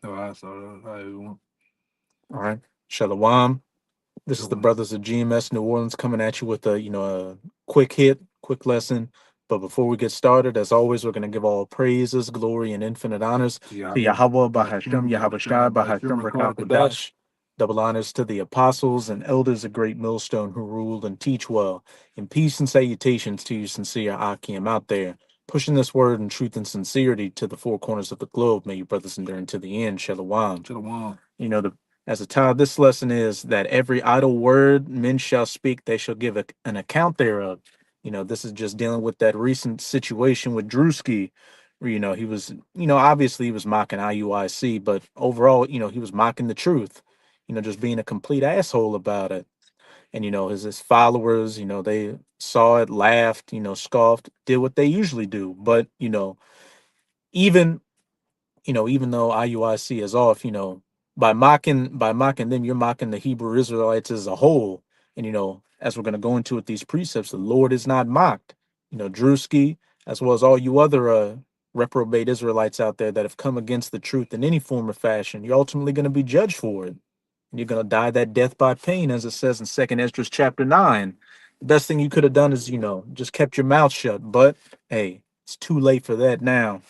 Oh, I saw that. Hi, everyone. All right. Shalom. This is the Shalom. brothers of GMS New Orleans coming at you with a quick hit, quick lesson. But before we get started, as always, we're going to give all praises, glory, and infinite honors To to Yahweh, Yahweh, Bahashem, Bahasham, Yahweh Yahushua, Shai, Bahashem, Bahasham, Rakah Rakawadash. Kadash. Double honors to the apostles and elders of Great Millstone who ruled and teach well. And peace and salutations to you, sincere Akim out there, pushing this word in truth and sincerity to the four corners of the globe. May you brothers endure unto the end. Shalom. Shalom. You know, the as the title of this lesson is that every idle word men shall speak, they shall give an account thereof. This is just dealing with that recent situation with Drewski, where, he was, obviously he was mocking IUIC, but overall, he was mocking the truth, just being a complete asshole about it. And, his followers, they saw it, laughed, scoffed, did what they usually do. But, even even though IUIC is off, by mocking them, you're mocking the Hebrew Israelites as a whole. And as we're gonna go into with these precepts, the Lord is not mocked. Drewski, as well as all you other reprobate Israelites out there that have come against the truth in any form or fashion, you're ultimately gonna be judged for it. And you're gonna die that death by pain, as it says in Second Ezra chapter 9. The best thing you could have done is, just kept your mouth shut. But hey, it's too late for that now.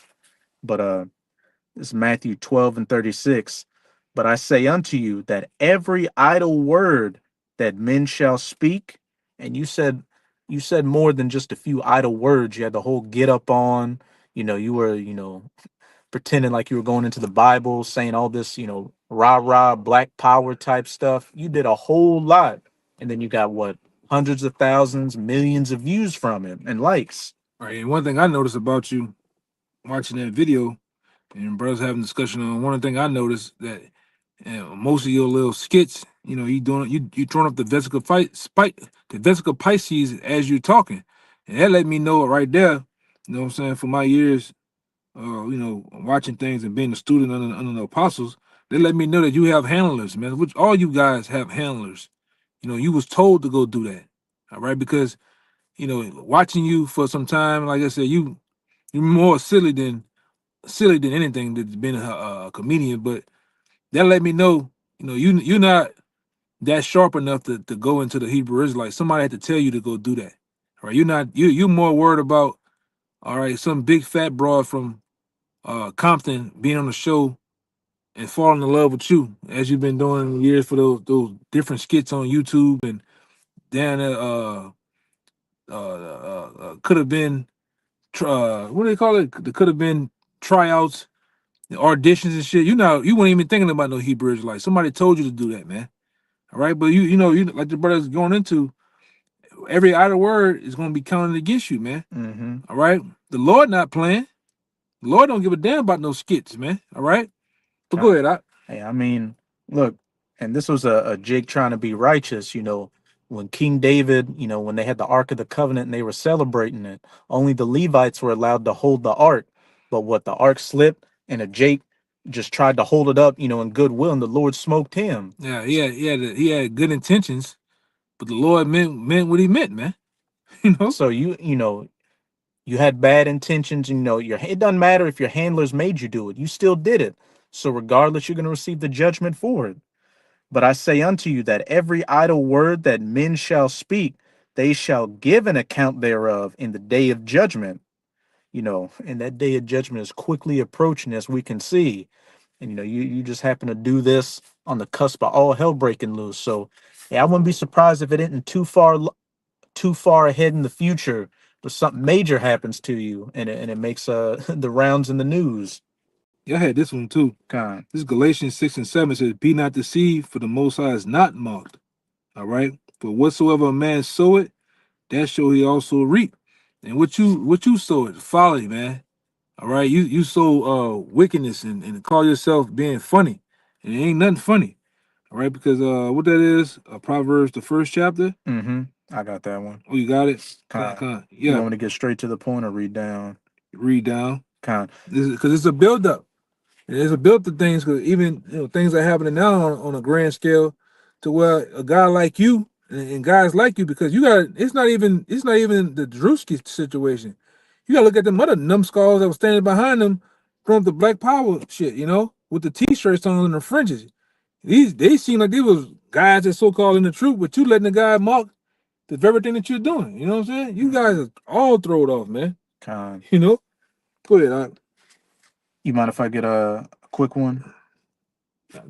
But this is Matthew 12 and 36. But I say unto you that every idle word that men shall speak, and you said more than just a few idle words. You had the whole get up on, you were, pretending like you were going into the Bible, saying all this, rah-rah black power type stuff. You did a whole lot. And then you got what? Hundreds of thousands, millions of views from it and likes. All right, and one thing I noticed about you watching that video and brothers having discussion on one thing I noticed that most of your little skits, you doing you throwing up the vesica fight spike the vesica Pisces as you're talking. And that let me know right there, you know what I'm saying, for my years watching things and being a student under the apostles, they let me know that you have handlers, man. Which all you guys have handlers. You was told to go do that. All right, because watching you for some time, like I said, you're more silly than anything that's been a comedian. But that let me know, you're not that sharp enough to go into the Hebrew Israelites. Somebody had to tell you to go do that. All right, you're more worried about all right some big fat broad from Compton being on the show and falling in love with you as you've been doing years for those different skits on YouTube and down at could have been what do they call it? There could have been tryouts, auditions and shit. You weren't even thinking about no Hebrew Israelites. Somebody told you to do that, man. All right, but you like the brothers going into every idle word is going to be counted against you, man. Mm-hmm. All right, the Lord not playing. The Lord don't give a damn about no skits, man. All right, but go ahead. Hey, I mean, look, and this was a Jake trying to be righteous, when King David, when they had the Ark of the Covenant and they were celebrating it, only the Levites were allowed to hold the Ark. But what the Ark slipped and a Jake just tried to hold it up, in goodwill, and the Lord smoked him. Yeah, he had good intentions, but the Lord meant what he meant, man. you know. So you had bad intentions, and it doesn't matter if your handlers made you do it, you still did it. So regardless, you're gonna receive the judgment for it. But I say unto you that every idle word that men shall speak, they shall give an account thereof in the day of judgment. And that day of judgment is quickly approaching, as we can see. And you just happen to do this on the cusp of all hell breaking loose. So yeah, I wouldn't be surprised if it isn't too far ahead in the future, but something major happens to you, and it makes the rounds in the news. Yeah, I had this one too. Kind. This Galatians 6 and 7 says, "Be not deceived, for the Most High is not mocked." All right, for whatsoever a man soweth, that shall he also reap. And what you sow is folly, man. All right, you sow wickedness and call yourself being funny, and it ain't nothing funny. All right, because what that is, Proverbs the first chapter. Mm-hmm. I got that one. Oh, you got it. Kind. You Yeah, want me to get straight to the point or read down? read down. Kind. Because it's a build up. There's a build to things because even things are happening now on a grand scale, to where a guy like you and guys like you, because you got it's not even the Drewski situation. You gotta look at them other numbskulls that was standing behind them from the Black Power shit. with the t-shirts on and the fringes. They seem like they was guys that so-called in the truth, but you letting the guy mock the very thing that you're doing. You know what I'm saying? You guys are all thrown off, man. Con. You know? Go ahead. You mind if I get a quick one?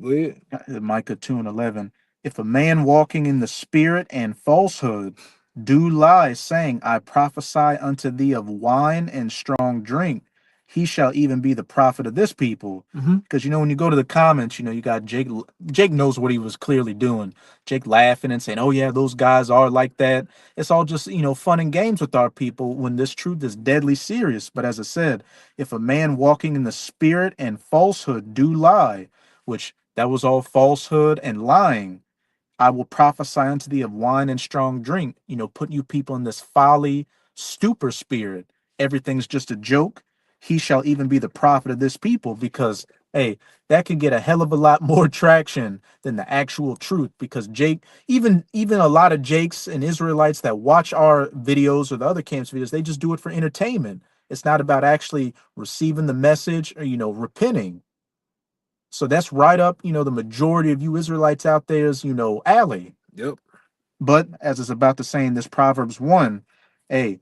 Go ahead. Micah 2:11. If a man walking in the spirit and falsehood do lie, saying, I prophesy unto thee of wine and strong drink, he shall even be the prophet of this people. Mhm. Because when you go to the comments, you got Jake. Jake knows what he was clearly doing. Jake laughing and saying, oh yeah, those guys are like that. It's all just fun and games with our people when this truth is deadly serious. But as I said, if a man walking in the spirit and falsehood do lie, which that was all falsehood and lying, I will prophesy unto thee of wine and strong drink, putting you people in this folly, stupor spirit. Everything's just a joke. He shall even be the prophet of this people, because, hey, that can get a hell of a lot more traction than the actual truth. Because Jake, even a lot of Jakes and Israelites that watch our videos or the other camps videos, they just do it for entertainment. It's not about actually receiving the message or, repenting. So that's right up, the majority of you Israelites out there's, alley. Yep. But as it's about to say in this Proverbs 1, hey,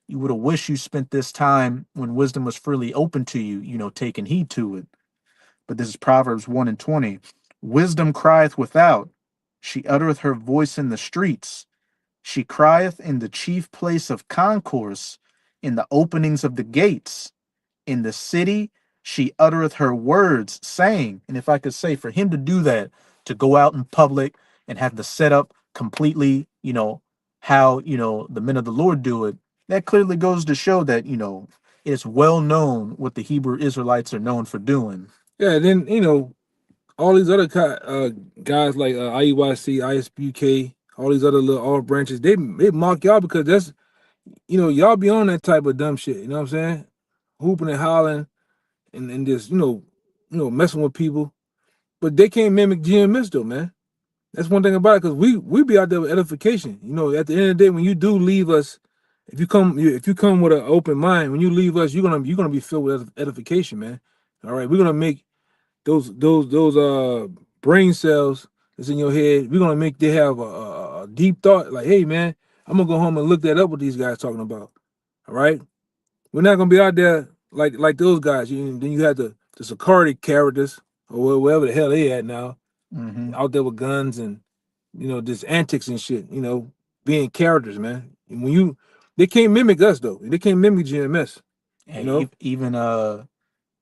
you would have wished you spent this time when wisdom was freely open to you, taking heed to it. But this is Proverbs 1:20. Wisdom crieth without, she uttereth her voice in the streets. She crieth in the chief place of concourse, in the openings of the gates. In the city she uttereth her words, saying, and if I could say, for him to do that, to go out in public and have the setup completely, how, the men of the Lord do it, that clearly goes to show that, it's well known what the Hebrew Israelites are known for doing. Yeah, then all these other guys like IUIC, ISBK, all these other little off branches, they mock y'all because that's y'all be on that type of dumb shit. You know what I'm saying? Hooping and hollering and just messing with people, but they can't mimic GMS though, man. That's one thing about it, because we be out there with edification. At the end of the day, when you do leave us, if you come with an open mind, when you leave us, you're gonna be filled with edification, man. All right, we're gonna make those brain cells that's in your head. We're gonna make they have a deep thought. Like, hey, man, I'm gonna go home and look that up. What these guys talking about? All right, we're not gonna be out there like those guys. Then you have the security characters or wherever the hell they at now, out there with guns and just antics and shit. Being characters, man. And they can't mimic us though. They can't mimic GMS. And even the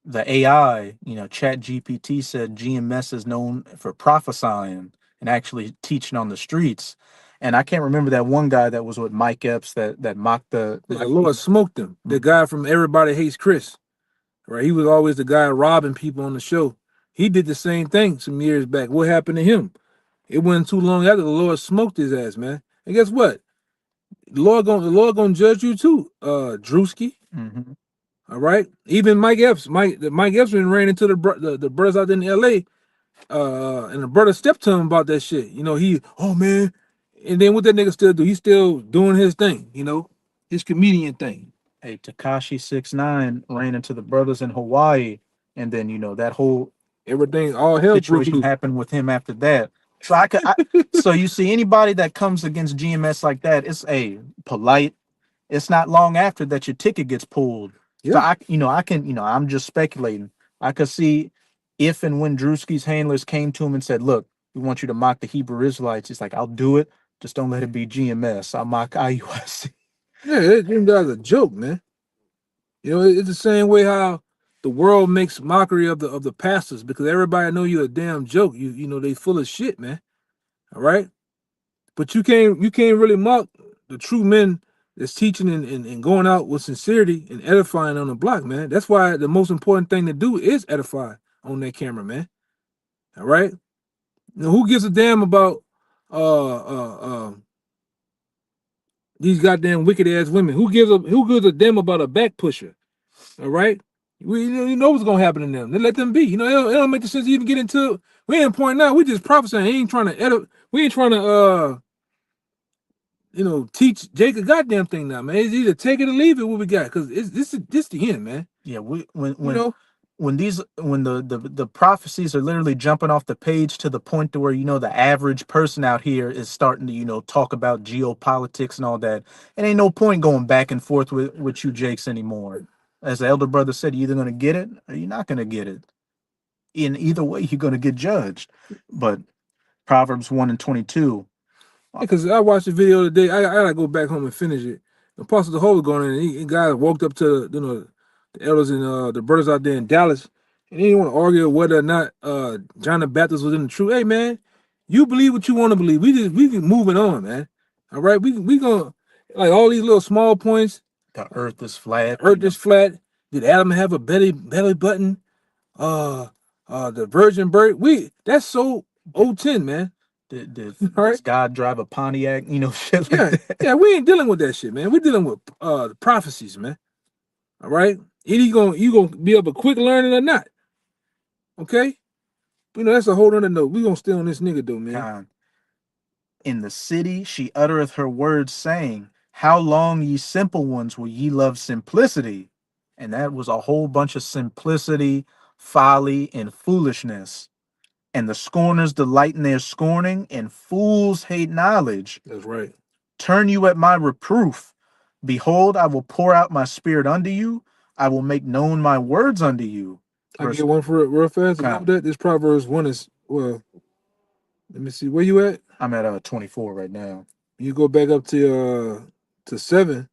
AI, Chat GPT said GMS is known for prophesying and actually teaching on the streets. And I can't remember that one guy that was with Mike Epps that mocked the Lord smoked him. The guy from Everybody Hates Chris. Right? He was always the guy robbing people on the show. He did the same thing some years back. What happened to him? It wasn't too long after the Lord smoked his ass, man. And guess what? The Lord gonna judge you too, Drewski. All right. Even Mike Epps. Mike Epps ran into the brothers out in LA. And the brother stepped to him about that shit. Oh man. And then what that nigga still do? He's still doing his thing, his comedian thing. Hey, Tekashi 6ix9ine ran into the brothers in Hawaii, and then that whole everything all hell situation happened with him after that. So so you see anybody that comes against GMS like that, it's polite. It's not long after that your ticket gets pulled. Yeah. So I'm just speculating. I could see if and when Drewski's handlers came to him and said, look, we want you to mock the Hebrew Israelites. He's like, I'll do it. Just don't let it be GMS. I'll mock IUIC. Yeah, that guy's a joke, man. It's the same way how the world makes mockery of the pastors, because everybody know you're a damn joke. They full of shit, man. All right, but you can't really mock the true men that's teaching and going out with sincerity and edifying on the block, man. That's why the most important thing to do is edify on that camera, man. All right. Who gives a damn about these goddamn wicked ass women? Who gives a damn about a back pusher? All right. You know what's gonna happen to them. They let them be. It don't make sense to even get into it. We ain't pointing out. We just prophesying. He ain't trying to edit. We ain't trying to teach Jake a goddamn thing now, man. It's either take it or leave it. What we got? Because this the end, man. Yeah, when when the prophecies are literally jumping off the page to the point to where the average person out here is starting to talk about geopolitics and all that, and ain't no point going back and forth with you Jakes anymore. As the elder brother said, you're either going to get it or you're not going to get it. In either way, you're going to get judged. But Proverbs 1 and 22. Because I watched the video today. I gotta go back home and finish it. Apostle the Holy going in, and he guy walked up to the elders and the brothers out there in Dallas, and he didn't want to argue whether or not John the Baptist was in the truth. Hey man, you believe what you want to believe. We can moving on, man. All right, we gonna like all these little small points. The earth is flat. Earth is flat. Did Adam have a belly button? The virgin birth. That's so O10, man. Did All right. does God drive a Pontiac? Shit like Yeah, that. yeah, we ain't dealing with that shit, man. We're dealing with the prophecies, man. All right, either you gonna be able to quick learning or not. Okay, that's a whole other note. We gonna stay on this nigga though, man. In the city she uttereth her words, saying, how long, ye simple ones, will ye love simplicity? And that was a whole bunch of simplicity, folly, and foolishness. And the scorners delight in their scorning, and fools hate knowledge. That's right. Turn you at my reproof. Behold, I will pour out my spirit unto you. I will make known my words unto you. I can get one for it real fast about that. This Proverbs 1 is, well, let me see. Where you at? I'm at 24 right now. You go back up to 7.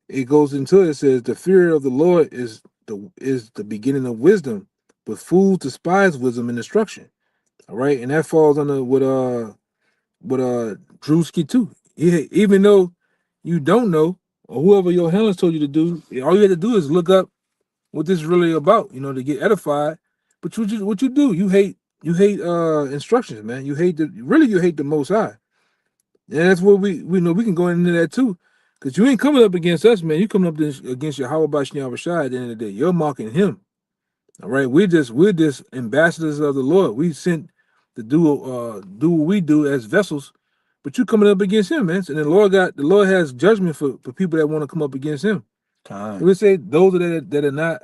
It goes into it. It says the fear of the Lord is the beginning of wisdom, but fools despise wisdom and instruction. All right, and that falls under what Drewski too. Even though you don't know, or whoever your handlers told you to do, all you have to do is look up what this is really about, to get edified. But what you do, you hate instructions, man. You hate the Most High, and that's what we know. We can go into that too, because you ain't coming up against us, man. You coming up against Yahweh Bashniah Rashai. At the end of the day, you're mocking him. All right, we're just ambassadors of the Lord. We sent to do what we do as vessels, but you coming up against him, man. And the Lord has judgment for people that want to come up against him. We say those that are not,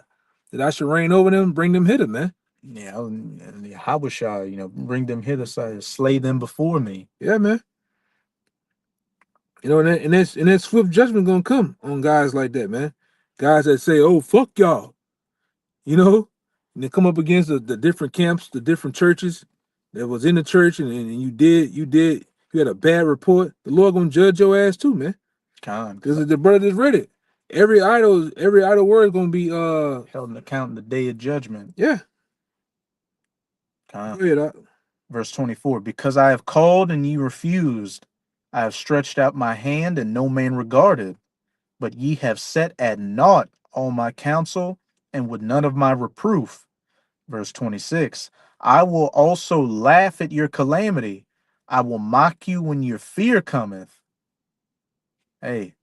that I should reign over them, bring them hither, man. Yeah, Habashah, bring them hither, slay them before me. Yeah, man. And that swift judgment gonna come on guys like that, man. Guys that say, "Oh, fuck y'all," and they come up against the different camps, the different churches that was in the church, and you had a bad report. The Lord gonna judge your ass too, man. Because the brother just read it. Every idle word is gonna be held in account in the day of judgment. Yeah. Verse 24, because I have called and ye refused, I have stretched out my hand and no man regarded, but ye have set at naught all my counsel and would none of my reproof. Verse 26, I will also laugh at your calamity. I will mock you when your fear cometh. Hey,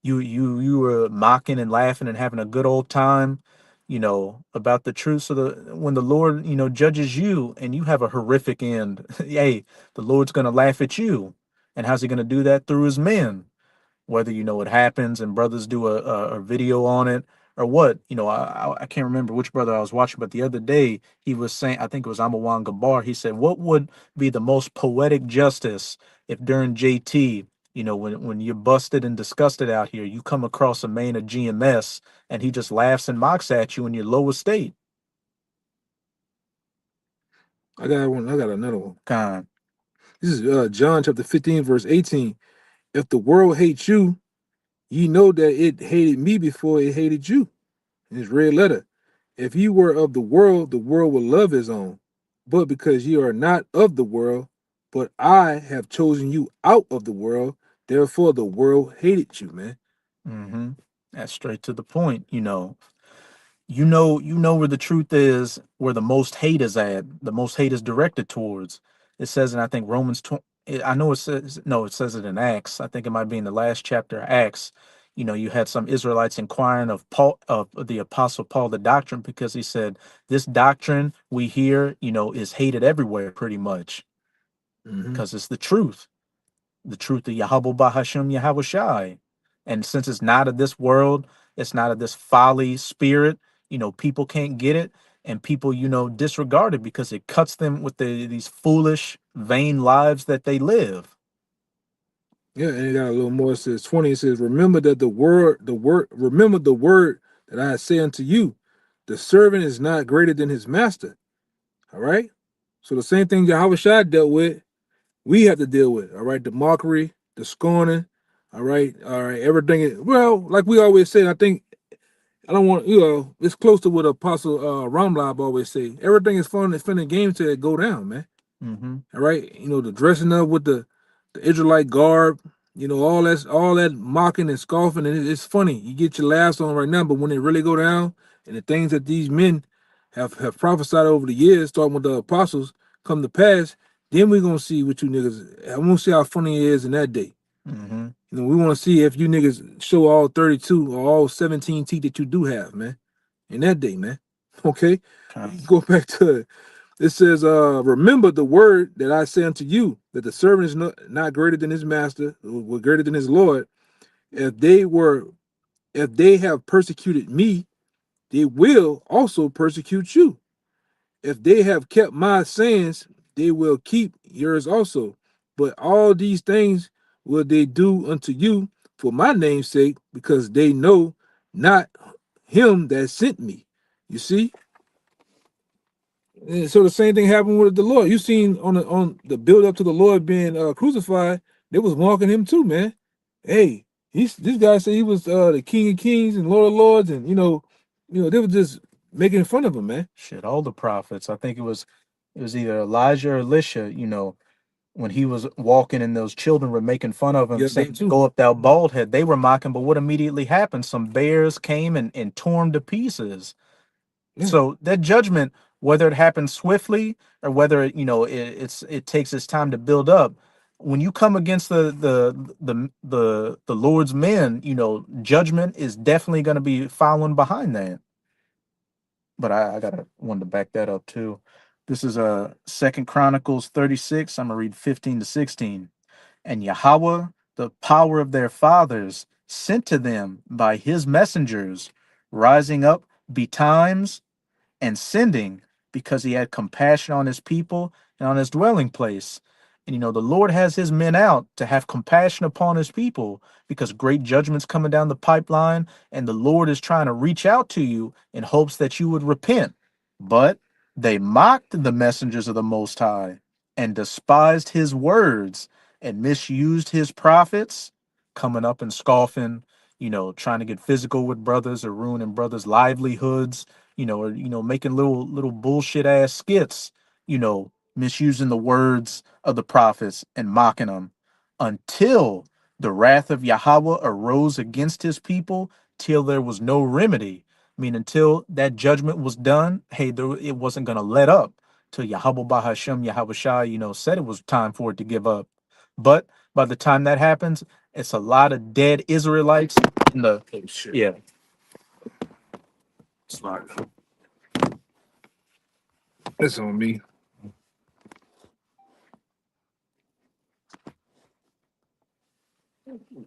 you were mocking and laughing and having a good old time, about the truth. So when the Lord, judges you and you have a horrific end, hey, the Lord's going to laugh at you. And how's he going to do that? Through his men, whether it happens and brothers do a video on it or what. I can't remember which brother I was watching, but the other day he was saying, I think it was Amawan Gabar, he said, what would be the most poetic justice if during JT, when you're busted and disgusted out here, you come across a man of GMS and he just laughs and mocks at you in your lowest state. I got another one. This is John chapter 15, verse 18. If the world hates you, ye know that it hated me before it hated you. In his red letter. If you were of the world would love his own. But because ye are not of the world, but I have chosen you out of the world, therefore the world hated you, man. Mm-hmm. That's straight to the point. You know where the truth is, where the most hate is at. The most hate is directed towards. It says, and I think Romans 20. I know it says no. It says it in Acts. I think it might be in the last chapter of Acts. You had some Israelites inquiring of Paul, of the Apostle Paul, the doctrine, because he said this doctrine we hear, is hated everywhere, pretty much, because it's the truth of Yahweh Bahashem Yahweh Shai. And since it's not of this world, it's not of this folly spirit, people can't get it, and people, disregard it because it cuts them with these foolish, vain lives that they live. Yeah, and it got a little more. It says 20. It says, remember remember the word that I say unto you. The servant is not greater than his master. All right. So the same thing Yahweh Shai dealt with, we have to deal with. All right. The mockery, the scorning. All right. All right. Everything is, well, like we always say, I think I don't want, it's close to what Apostle Ramlab always say. Everything is fun and game till it go down, man. Mm-hmm. All right. The dressing up with the Israelite garb, all that mocking and scoffing, and it's funny. You get your laughs on right now, but when it really go down and the things that these men have prophesied over the years, starting with the apostles, come to pass, then we're gonna see what you niggas. I want to see how funny it is in that day. Mm-hmm. We want to see if you niggas show all 32 or all 17 teeth that you do have, man. In that day, man. Okay? Go back to it. It says, remember the word that I say unto you, that the servant is not greater than his master, or greater than his Lord. If they have persecuted me, they will also persecute you. If they have kept my sayings, they will keep yours also. But all these things will they do unto you for my name's sake, because they know not him that sent me. You see? And so the same thing happened with the Lord. You seen on the build up to the Lord being crucified, they was mocking him too, man. Hey, this guy said he was the King of Kings and Lord of Lords, and they were just making fun of him, man. Shit, all the prophets. I think it was either Elijah or Elisha, when he was walking and those children were making fun of him, Yeah, saying, them too. "Go up, thou bald head." They were mocking, but what immediately happened? Some bears came and tore him to pieces. Yeah. So that judgment, whether it happens swiftly or whether it takes its time to build up, when you come against the Lord's men, judgment is definitely going to be following behind that. But I gotta wanted to back that up too. This is Second Chronicles 36. I'm gonna read 15 to 16. And Yahweh, the power of their fathers, sent to them by his messengers, rising up betimes and sending, because he had compassion on his people and on his dwelling place. And the Lord has his men out to have compassion upon his people because great judgment's coming down the pipeline, and the Lord is trying to reach out to you in hopes that you would repent. But they mocked the messengers of the Most High and despised his words and misused his prophets, coming up and scoffing, trying to get physical with brothers or ruining brothers' livelihoods, or making little bullshit ass skits, misusing the words of the prophets and mocking them, until the wrath of Yahweh arose against his people, till there was no remedy. I mean, until that judgment was done, hey, it wasn't gonna let up till Yahweh Bahashem Yahweh Shai, said it was time for it to give up. But by the time that happens, it's a lot of dead Israelites in the Oh shit. yeah. Sorry. That's on me.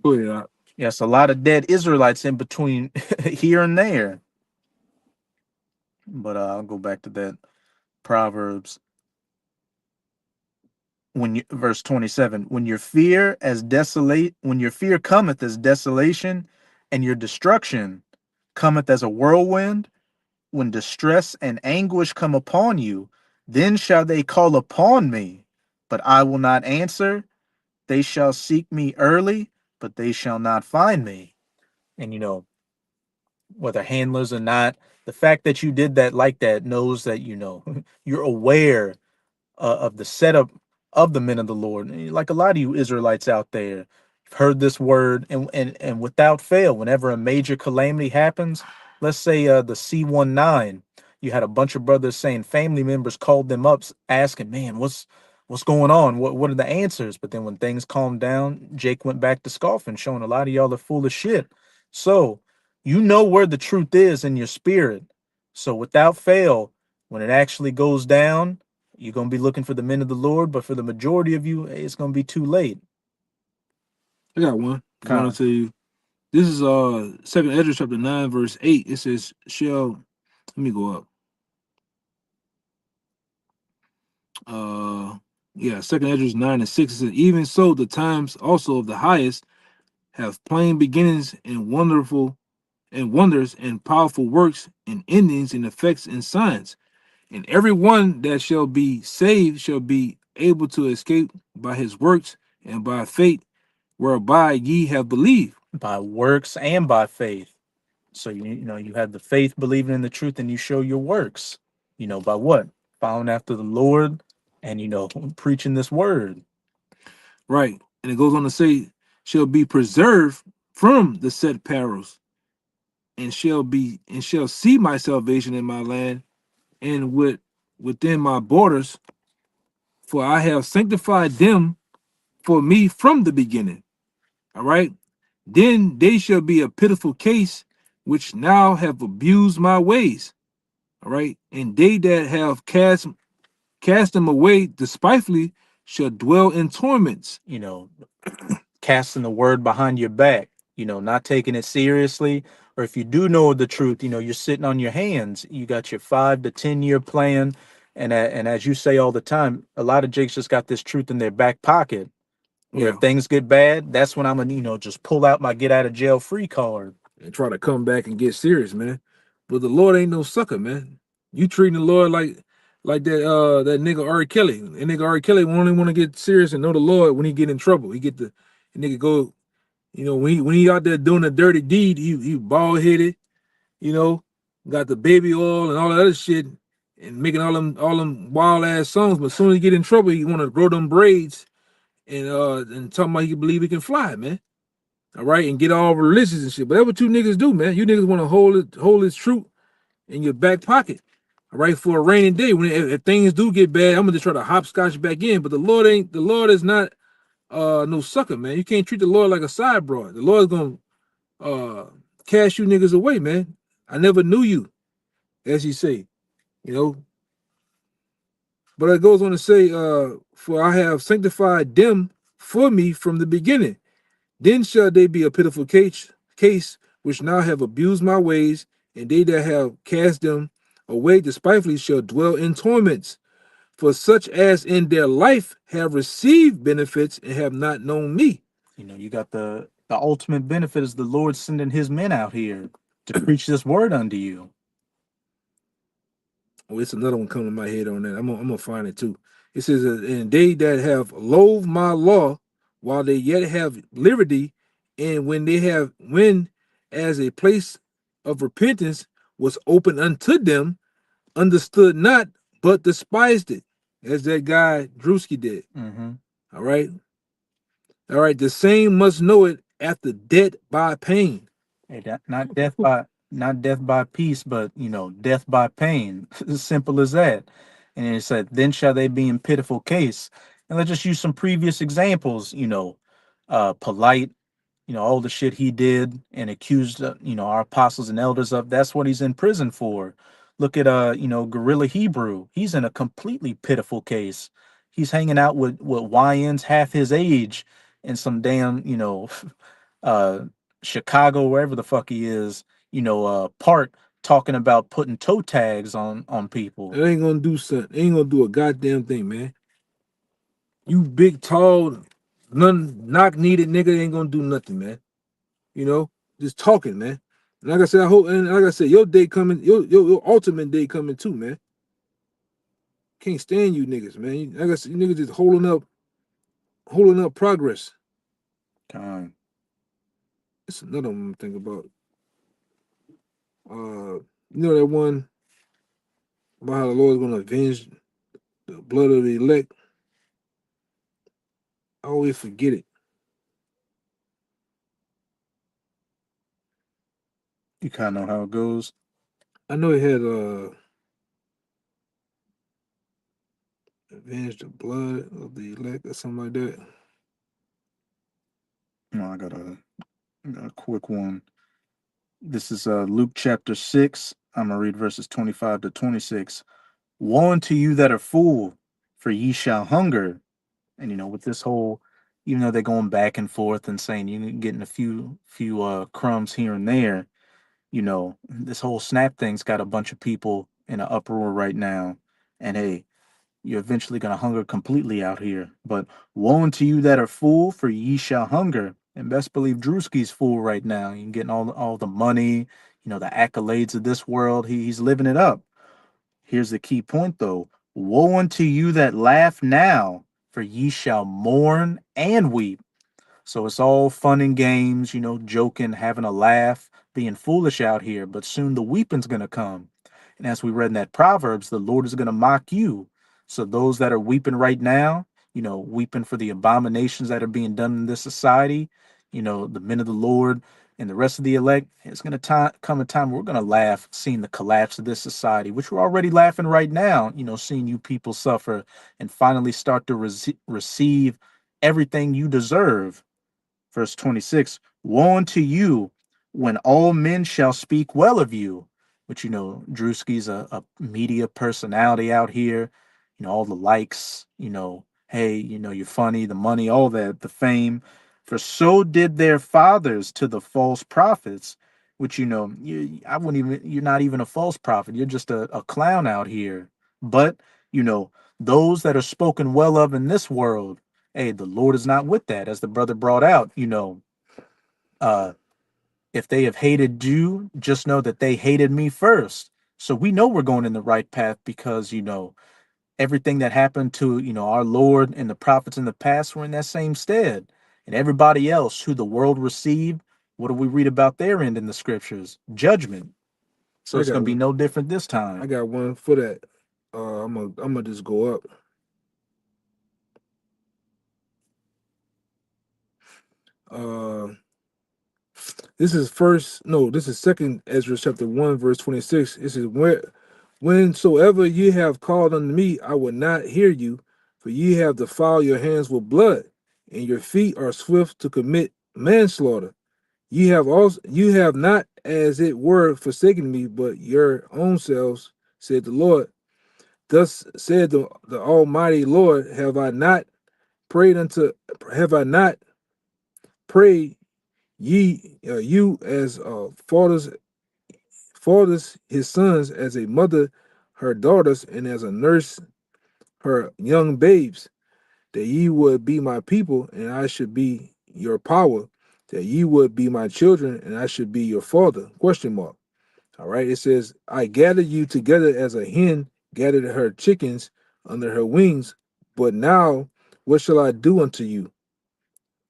Go ahead. Yes, a lot of dead Israelites in between here and there. But I'll go back to that Proverbs verse 27. When your fear cometh as desolation, and your destruction cometh as a whirlwind, when distress and anguish come upon you, then shall they call upon me, but I will not answer. They shall seek me early, but they shall not find me. And whether handlers or not, the fact that you did that like that knows that you're aware of the setup of the men of the Lord. Like a lot of you Israelites out there, you've heard this word, and without fail, whenever a major calamity happens, let's say the C-19, you had a bunch of brothers saying family members called them up asking, "Man, what's going on? What are the answers?" But then when things calmed down, Jake went back to scoffing, showing a lot of y'all are full of shit. So you know where the truth is in your spirit. So without fail, when it actually goes down, you're going to be looking for the men of the Lord, but for the majority of you, it's going to be too late. I got one. I want to tell you. This is Second Ezra chapter 9, verse 8. It says, Let me go up. Yeah, Second Esdras 9 and 6 it says, even so, the times also of the highest have plain beginnings and wonderful and wonders and powerful works and endings and effects and signs. And every one that shall be saved shall be able to escape by his works and by faith whereby ye have believed. By works and by faith. So you have the faith, believing in the truth, and you show your works. By what? Following after the Lord, and preaching this word. Right. And it goes on to say, shall be preserved from the set perils, and shall see my salvation in my land and within my borders, for I have sanctified them for me from the beginning. All right. Then they shall be a pitiful case, which now have abused my ways. All right. And they that have cast them away despitefully shall dwell in torments. Casting the word behind your back, not taking it seriously. Or if you do know the truth, you're sitting on your hands. You got your 5 to 10 year plan. And as you say all the time, a lot of Jakes just got this truth in their back pocket, where Yeah. if things get bad, that's when I'm gonna, just pull out my get out of jail free card. And try to come back and get serious, man. But the Lord ain't no sucker, man. You treating the Lord like that nigga R. Kelly. That nigga R. Kelly only want to get serious and know the Lord when he get in trouble. He get the nigga go, when he out there doing a dirty deed, he bald headed, you know, got the baby oil and all that other shit and making all them wild ass songs. But as soon as he get in trouble, he want to grow them braids and talking about he can believe he can fly, man. All right, and get all religious and shit. But that's what you niggas do, man. You niggas want to hold his truth in your back pocket. All right, for a rainy day. If things do get bad, I'm gonna just try to hopscotch back in. But the Lord is not no sucker, man. You can't treat the Lord like a side broad. The Lord's gonna cast you niggas away, man. I never knew you, as you say, you know. But it goes on to say, for I have sanctified them for me from the beginning. Then shall they be a pitiful case which now have abused my ways, and they that have cast them away despitefully shall dwell in torments. For such as in their life have received benefits and have not known me. You got the ultimate benefit is the Lord sending his men out here to preach this word unto you. Oh, it's another one coming to my head on that. I'm gonna find it too. It says, and they that have loathed my law while they yet have liberty, and when as a place of repentance was open unto them, understood not, but despised it, as that guy Drewski did. Mm-hmm. All right. All right. The same must know it after death by pain. Hey, not death by peace, but death by pain. As simple as that. And it said, then shall they be in pitiful case. And let's just use some previous examples. Polite, all the shit he did and accused, our apostles and elders of. That's what he's in prison for. Look at Gorilla Hebrew. He's in a completely pitiful case. He's hanging out with YNs half his age in some damn, uh Chicago, wherever the fuck he is, park, talking about putting toe tags on people. It ain't gonna do something. It ain't gonna do a goddamn thing, man. You big, tall, none knock needed nigga ain't gonna do nothing, man. Just talking, man. And like I said, I hope, and like I said, your day coming, your ultimate day coming too, man. Can't stand you niggas, man. Like I said, you niggas just holding up progress. Time. It's another one I'm thinking about. That one about how the Lord's gonna avenge the blood of the elect. I always forget it. You kind of know how it goes. I know it had avenge the blood of the elect or something like that. No, I got a quick one. This is Luke chapter 6. I'm gonna read verses 25 to 26. Woe unto you that are full, for ye shall hunger. And with this whole, even though they're going back and forth and saying you're getting a few crumbs here and there, You know, this whole snap thing's got a bunch of people in an uproar right now. And hey, you're eventually going to hunger completely out here. But woe unto you that are full, for ye shall hunger. And best believe Drewski's full right now. He's getting all the money, the accolades of this world. He's living it up. Here's the key point, though. Woe unto you that laugh now, for ye shall mourn and weep. So it's all fun and games, joking, having a laugh, being foolish out here. But soon the weeping's going to come. And as we read in that Proverbs, the Lord is going to mock you. So those that are weeping right now, weeping for the abominations that are being done in this society, the men of the Lord and the rest of the elect, it's going to come a time where we're going to laugh seeing the collapse of this society, which we're already laughing right now, seeing you people suffer and finally start to receive everything you deserve. Verse 26, woe unto you when all men shall speak well of you. Which, Drewski's a media personality out here, all the likes, hey, you're funny, the money, all that, the fame. For so did their fathers to the false prophets, which, I wouldn't even, you're not even a false prophet. You're just a clown out here. But, those that are spoken well of in this world, hey, the Lord is not with that, as the brother brought out. Uh, if they have hated you, just know that they hated me first. So we know we're going in the right path because everything that happened to our Lord and the prophets in the past were in that same stead, and everybody else who the world received. What do we read about their end in the scriptures? Judgment. So I it's going got to be one. no different this I time. got one for that. I'm gonna just go up. Uh, this is first. No, this is second Ezra chapter 1 verse 26. It says, whensoever ye have called unto me, I will not hear you, for ye have defiled your hands with blood, and your feet are swift to commit manslaughter. You have not as it were forsaken me, but your own selves, said the Lord. Thus said the Almighty Lord, prayed unto have I not prayed you as fathers his sons, as a mother her daughters, and as a nurse her young babes, that ye would be my people, and I should be your power, that ye would be my children, and I should be your father? Question mark. All right. It says, I gathered you together as a hen gathered her chickens under her wings, but now what shall I do unto you?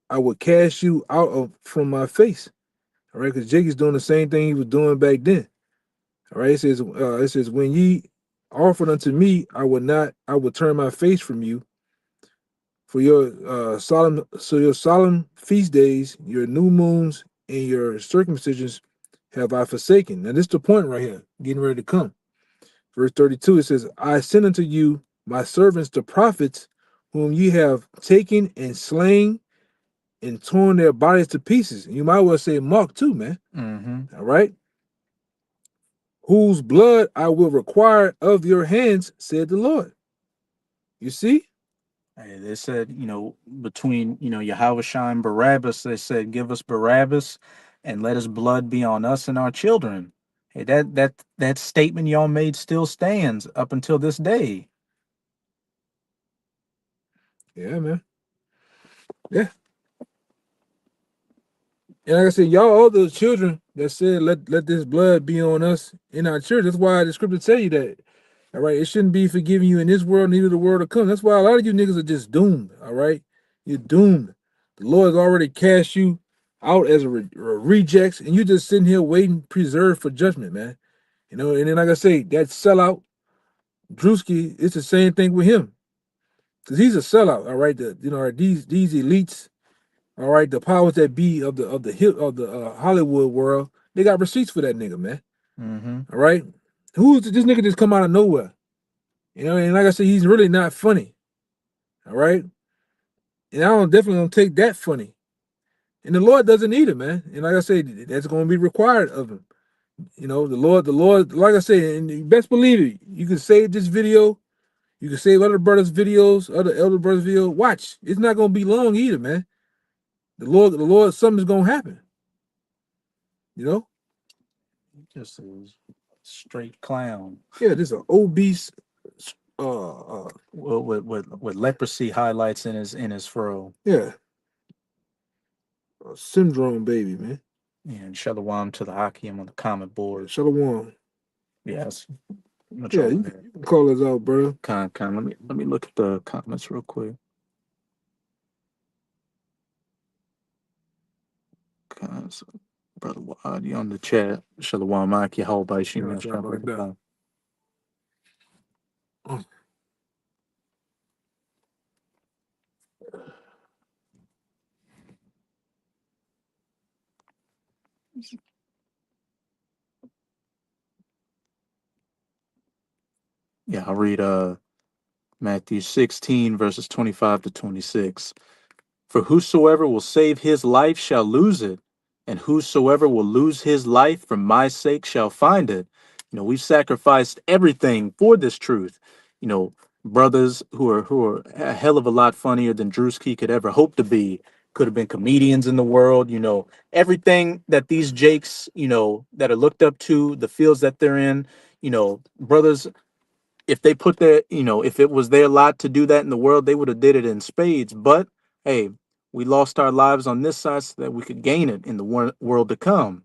I will cast you out from my face. All right, because Jake's doing the same thing he was doing back then. All right, it says, when ye offered unto me, I will turn my face from you. For your solemn feast days, your new moons, and your circumcisions have I forsaken. Now, this is the point right here, getting ready to come. Verse 32, it says, I send unto you my servants, the prophets, whom ye have taken and slain and torn their bodies to pieces. And you might well say Mark too, man. Mm-hmm. All right. Whose blood I will require of your hands, said the Lord. You see? Hey, they said, between, Yahushua and Barabbas, they said, give us Barabbas and let his blood be on us and our children. Hey, that statement y'all made still stands up until this day. Yeah, man. Yeah. And like I said, y'all all those children that said, let this blood be on us in our church. That's why the scripture tell you that. All right. It shouldn't be forgiving you in this world, neither the world to come. That's why a lot of you niggas are just doomed. All right. You're doomed. The Lord has already cast you out as a rejects, and you just sitting here waiting, preserved for judgment, man. And then like I say, that sellout, Drewski, it's the same thing with him. Because he's a sellout, all right. These elites, all right, the powers that be of the Hollywood world, they got receipts for that nigga, man. Mm-hmm. All right, who's this nigga just come out of nowhere? And like I said, he's really not funny. All right, and definitely don't take that funny. And the Lord doesn't either, man. And like I said, that's going to be required of him. The Lord, like I said, and you best believe it. You can save this video. You can save other brothers' videos, other elder brothers' videos. Watch, it's not going to be long either, man. The Lord, something's going to happen. You know. This is straight clown. Yeah, this is an obese Well, with leprosy highlights in his fro. yeah, a syndrome baby, man. And Shalom to the Hakim on the comment Yeah, board. Shalom. Yes. Yeah, you can call us out, bro. Let me look at the comments real quick. So, Brother Wadi on the chat. Shalom Maki, how about you? Yeah, drop like that. Yeah, I'll read Matthew 16, verses 25 to 26. For whosoever will save his life shall lose it, and whosoever will lose his life for my sake shall find it. You know, we've sacrificed everything for this truth. You know, brothers who are a hell of a lot funnier than Drewski could ever hope to be, could have been comedians in the world. You know, everything that these Jakes, you know, that are looked up to, the fields that they're in, you know, brothers, if they put their, you know, if it was their lot to do that in the world, they would have did it in spades. But hey, we lost our lives on this side so that we could gain it in the world to come.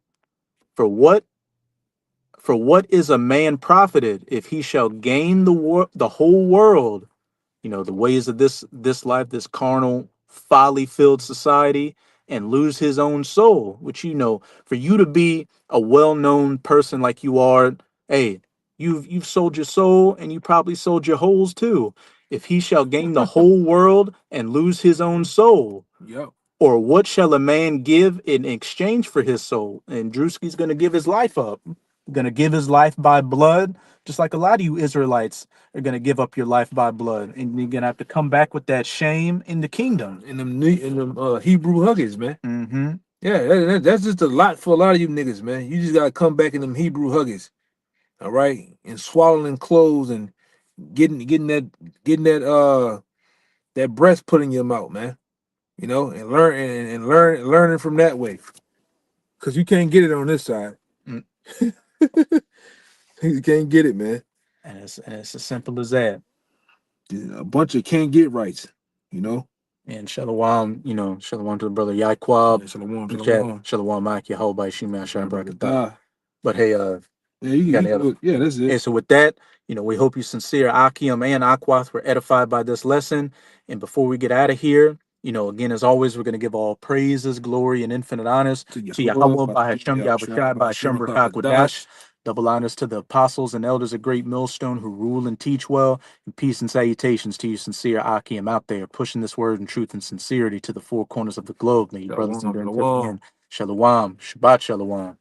For what is a man profited if he shall gain the whole world, you know, the ways of this life, this carnal folly filled society, and lose his own soul? Which, you know, for you to be a well-known person like you are, hey, you've sold your soul, and you probably sold your holes too. If he shall gain the whole world and lose his own soul, Yep. or what shall a man give in exchange for his soul? And Drewski's going to give his life up, going to give his life by blood, just like a lot of you Israelites are going to give up your life by blood. And you're going to have to come back with that shame in the kingdom. In them Hebrew huggies, man. Mm-hmm. Yeah, that's just a lot for a lot of you niggas, man. You just gotta come back in them Hebrew huggies, all right, and swallowing clothes and getting that breast put in your mouth, man. You know, and learning from that way, cause you can't get it on this side. Mm. You can't get it, man. And it's as simple as that. A bunch of can't get rights, you know. And Shalom, you know, Shalom to the brother Yaquab. Shalom, Shalom, Mike, Yehovah, Shema, Shem, Shalom. Barakatah. But hey, Yeah, that's it. Hey, so with that, you know, we hope you sincere Akim and Aquath were edified by this lesson. And before we get out of here, you know, again, as always, we're going to give all praises, glory, and infinite honors to Yahweh, by Hashem, Yahushua, by Hashem, Barak Kodash. Double honors to the apostles and elders of Great Millstone who rule and teach well. And peace and salutations to you, sincere Akim out there, pushing this word in truth and sincerity to the four corners of the globe. May you brothers and sisters again. Shalom. Shabbat Shalom.